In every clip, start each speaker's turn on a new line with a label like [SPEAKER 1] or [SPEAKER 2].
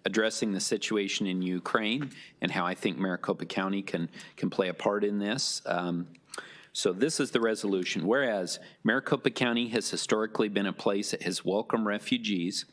[SPEAKER 1] addressing the situation in Ukraine and how I think Maricopa County can play a part in this. So this is the resolution. Whereas Maricopa County has historically been a place that has welcomed refugees,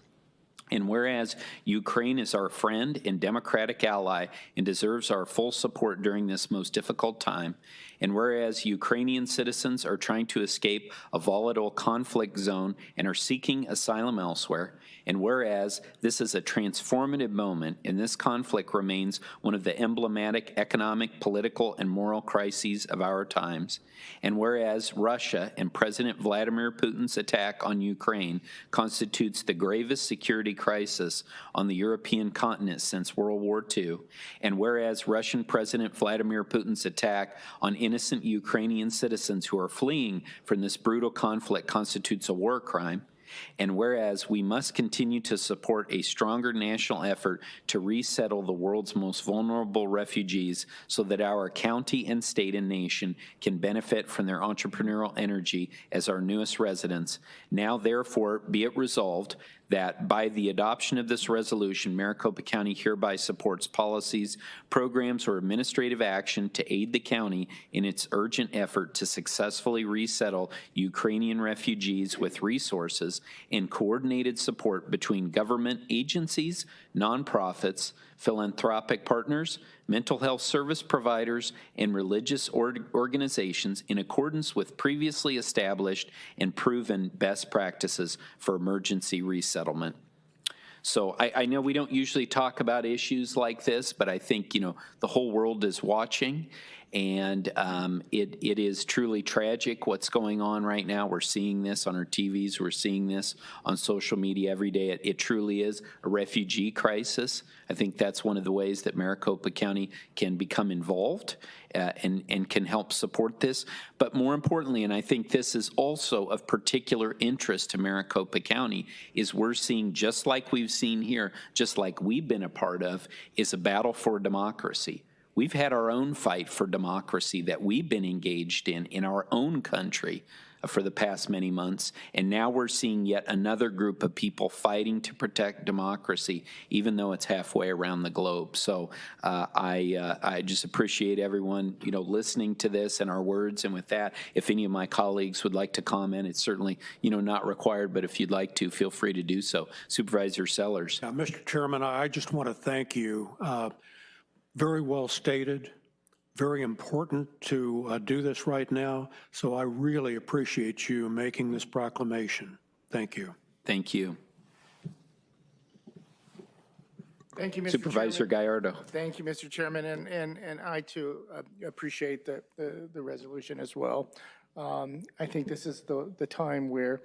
[SPEAKER 1] and whereas Ukraine is our friend and democratic ally and deserves our full support during this most difficult time, and whereas Ukrainian citizens are trying to escape a volatile conflict zone and are seeking asylum elsewhere, and whereas this is a transformative moment and this conflict remains one of the emblematic economic, political, and moral crises of our times, and whereas Russia and President Vladimir Putin's attack on Ukraine constitutes the gravest security crisis on the European continent since World War II, and whereas Russian President Vladimir Putin's attack on innocent Ukrainian citizens who are fleeing from this brutal conflict constitutes a war crime, and whereas we must continue to support a stronger national effort to resettle the world's most vulnerable refugees so that our county and state and nation can benefit from their entrepreneurial energy as our newest residents, now therefore be it resolved that by the adoption of this resolution, Maricopa County hereby supports policies, programs, or administrative action to aid the county in its urgent effort to successfully resettle Ukrainian refugees with resources and coordinated support between government agencies, nonprofits, philanthropic partners, mental health service providers, and religious organizations in accordance with previously established and proven best practices for emergency resettlement. So I know we don't usually talk about issues like this, but I think, the whole world is watching, and it is truly tragic what's going on right now. We're seeing this on our TVs. We're seeing this on social media every day. It truly is a refugee crisis. I think that's one of the ways that Maricopa County can become involved and can help support this. But more importantly, and I think this is also of particular interest to Maricopa County, is we're seeing, just like we've seen here, just like we've been a part of, is a battle for democracy. We've had our own fight for democracy that we've been engaged in our own country for the past many months, and now we're seeing yet another group of people fighting to protect democracy, even though it's halfway around the globe. So I just appreciate everyone, listening to this and our words. And with that, if any of my colleagues would like to comment, it's certainly, not required, but if you'd like to, feel free to do so. Supervisor Sellers.
[SPEAKER 2] Mr. Chairman, I just want to thank you. Very well stated, very important to do this right now. So I really appreciate you making this proclamation. Thank you.
[SPEAKER 1] Thank you.
[SPEAKER 3] Thank you, Mr.
[SPEAKER 1] Supervisor Gallardo.
[SPEAKER 3] Thank you, Mr. Chairman, and I too appreciate the resolution as well. I think this is the time where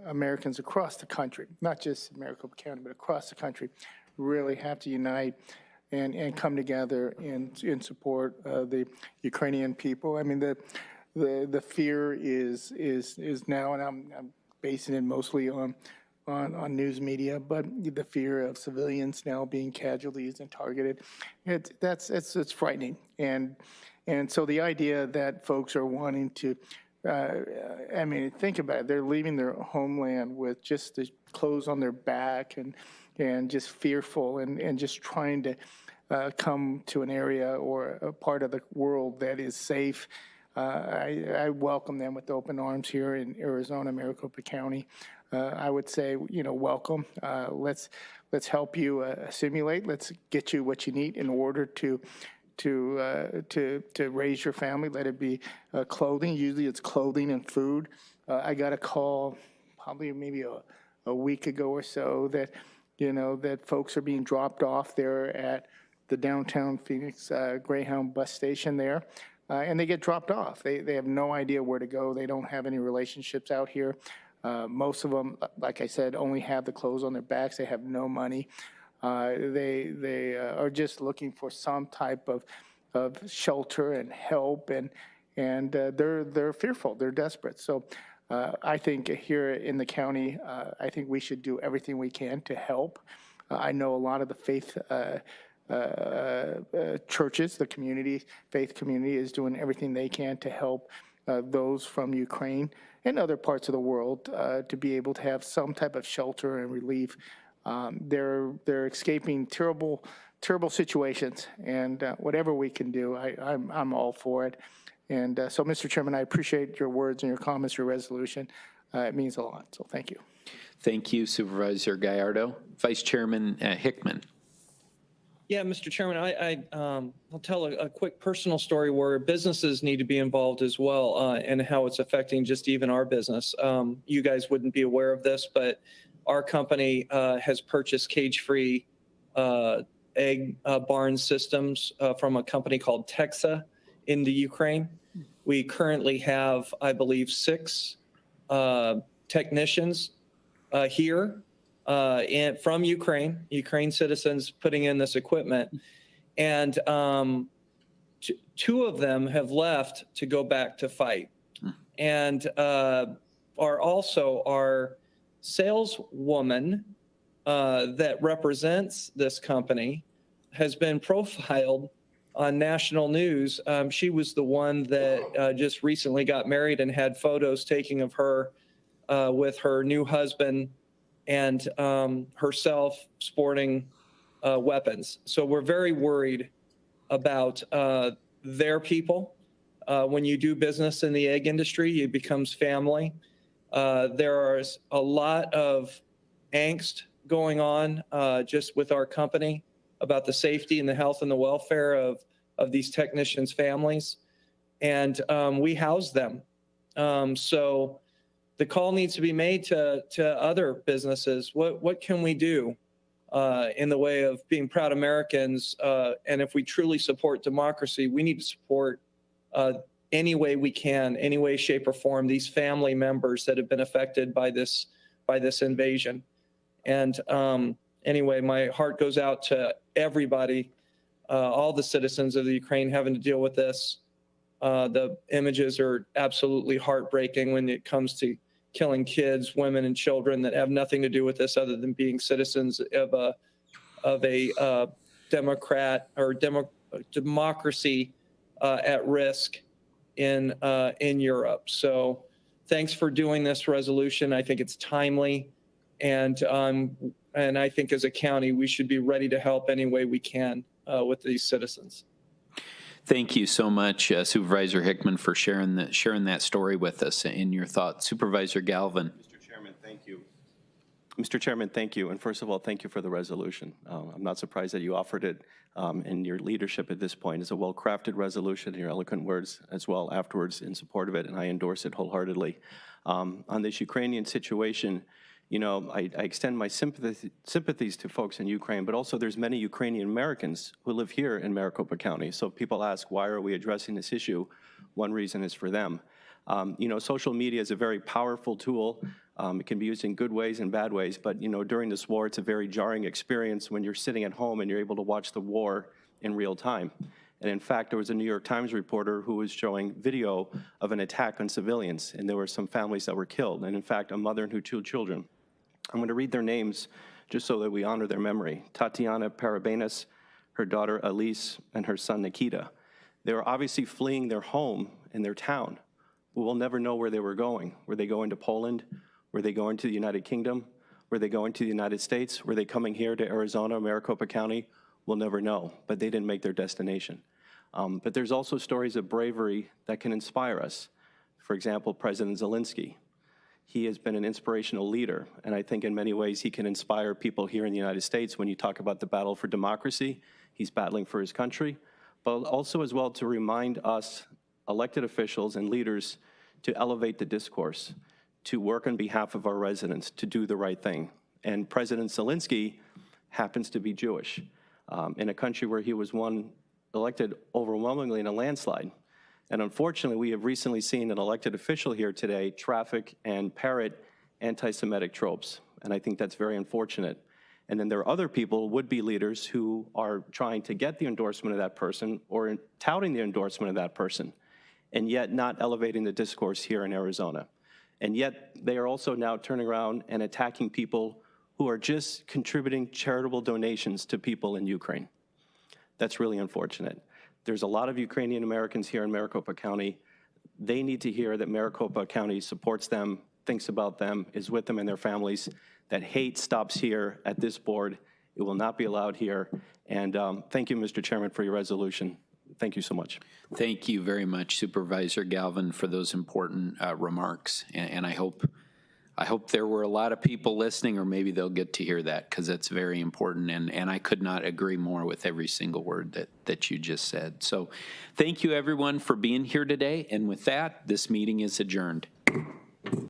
[SPEAKER 3] Americans across the country, not just Maricopa County, but across the country, really have to unite and come together in support of the Ukrainian people. I mean, the fear is now, and I'm basing it mostly on news media, but the fear of civilians now being casualties and targeted, it's frightening. And so the idea that folks are wanting to, I mean, think about it, they're leaving their homeland with just the clothes on their back and just fearful and just trying to come to an area or a part of the world that is safe. I welcome them with open arms here in Arizona, Maricopa County. I would say, welcome. Let's help you assimilate. Let's get you what you need in order to raise your family. Let it be clothing. Usually it's clothing and food. I got a call probably maybe a week ago or so that that folks are being dropped off there at the downtown Phoenix Greyhound bus station there, and they get dropped off. They have no idea where to go. They don't have any relationships out here. Most of them, like I said, only have the clothes on their backs. They have no money. They are just looking for some type of shelter and help, and they're fearful. They're desperate. So I think here in the county, I think we should do everything we can to help. I know a lot of the faith churches, the faith community is doing everything they can to help those from Ukraine and other parts of the world to be able to have some type of shelter and relief They're escaping terrible situations, and whatever we can do, I'm all for it. And so, Mr. Chairman, I appreciate your words and your comments, your resolution. It means a lot, so thank you.
[SPEAKER 1] Thank you, Supervisor Gallardo. Vice Chairman Hickman.
[SPEAKER 4] Yeah, Mr. Chairman, I'll tell a quick personal story where businesses need to be involved as well, and how it's affecting just even our business. You guys wouldn't be aware of this, but our company has purchased cage-free egg barn systems from a company called Texa in the Ukraine. We currently have, I believe, 6 technicians here from Ukraine citizens putting in this equipment. And 2 of them have left to go back to fight. And our saleswoman that represents this company has been profiled on national news. She was the one that just recently got married and had photos taken of her with her new husband and herself sporting weapons. So we're very worried about their people. When you do business in the egg industry, it becomes family. There is a lot of angst going on just with our company about the safety and the health and the welfare of these technicians' families. And we house them. So the call needs to be made to other businesses. What can we do in the way of being proud Americans? And if we truly support democracy, we need to support any way we can, any way, shape, or form, these family members that have been affected by this invasion. And anyway, my heart goes out to everybody, all the citizens of the Ukraine having to deal with this. The images are absolutely heartbreaking when it comes to killing kids, women, and children that have nothing to do with this other than being citizens of a democrat or democracy at risk in Europe. So thanks for doing this resolution. I think it's timely, and I think as a county we should be ready to help any way we can with these citizens.
[SPEAKER 1] Thank you so much, Supervisor Hickman, for sharing that story with us and your thoughts. Supervisor Galvin.
[SPEAKER 5] Mr. Chairman, thank you. Mr. Chairman, thank you. And first of all, thank you for the resolution. I'm not surprised that you offered it, and your leadership at this point is a well-crafted resolution, and your eloquent words as well afterwards in support of it, and I endorse it wholeheartedly. On this Ukrainian situation, you know, I extend my sympathies to folks in Ukraine, but also there's many Ukrainian Americans who live here in Maricopa County. So if people ask, why are we addressing this issue? One reason is for them. You know, social media is a very powerful tool. It can be used in good ways and bad ways, but, you know, during this war, it's a very jarring experience when you're sitting at home and you're able to watch the war in real time. And in fact, there was a New York Times reporter who was showing video of an attack on civilians, and there were some families that were killed, and in fact, a mother and her 2 children. I'm going to read their names just so that we honor their memory. Tatiana Parabenas, her daughter Elise, and her son Nikita. They were obviously fleeing their home and their town. We will never know where they were going. Were they going to Poland? Were they going to the United Kingdom? Were they going to the United States? Were they coming here to Arizona, Maricopa County? We'll never know, but they didn't make their destination. But there's also stories of bravery that can inspire us. For example, President Zelensky. He has been an inspirational leader, and I think in many ways he can inspire people here in the United States. When you talk about the battle for democracy, he's battling for his country, but also as well to remind us elected officials and leaders to elevate the discourse, to work on behalf of our residents, to do the right thing. And President Zelensky happens to be Jewish in a country where he was elected overwhelmingly in a landslide. And unfortunately, we have recently seen an elected official here today traffic and parrot anti-Semitic tropes. And I think that's very unfortunate. And then there are other people, would-be leaders, who are trying to get the endorsement of that person or touting the endorsement of that person, and yet not elevating the discourse here in Arizona. And yet they are also now turning around and attacking people who are just contributing charitable donations to people in Ukraine. That's really unfortunate. There's a lot of Ukrainian Americans here in Maricopa County. They need to hear that Maricopa County supports them. thinks about them, is with them and their families, that hate stops here at this board. It will not be allowed here. And thank you, Mr. Chairman, for your resolution. Thank you so much.
[SPEAKER 1] Thank you very much, Supervisor Galvin, for those important remarks. And I hope there were a lot of people listening, or maybe they'll get to hear that, because that's very important. And I could not agree more with every single word that you just said. So thank you, everyone, for being here today. And with that, this meeting is adjourned.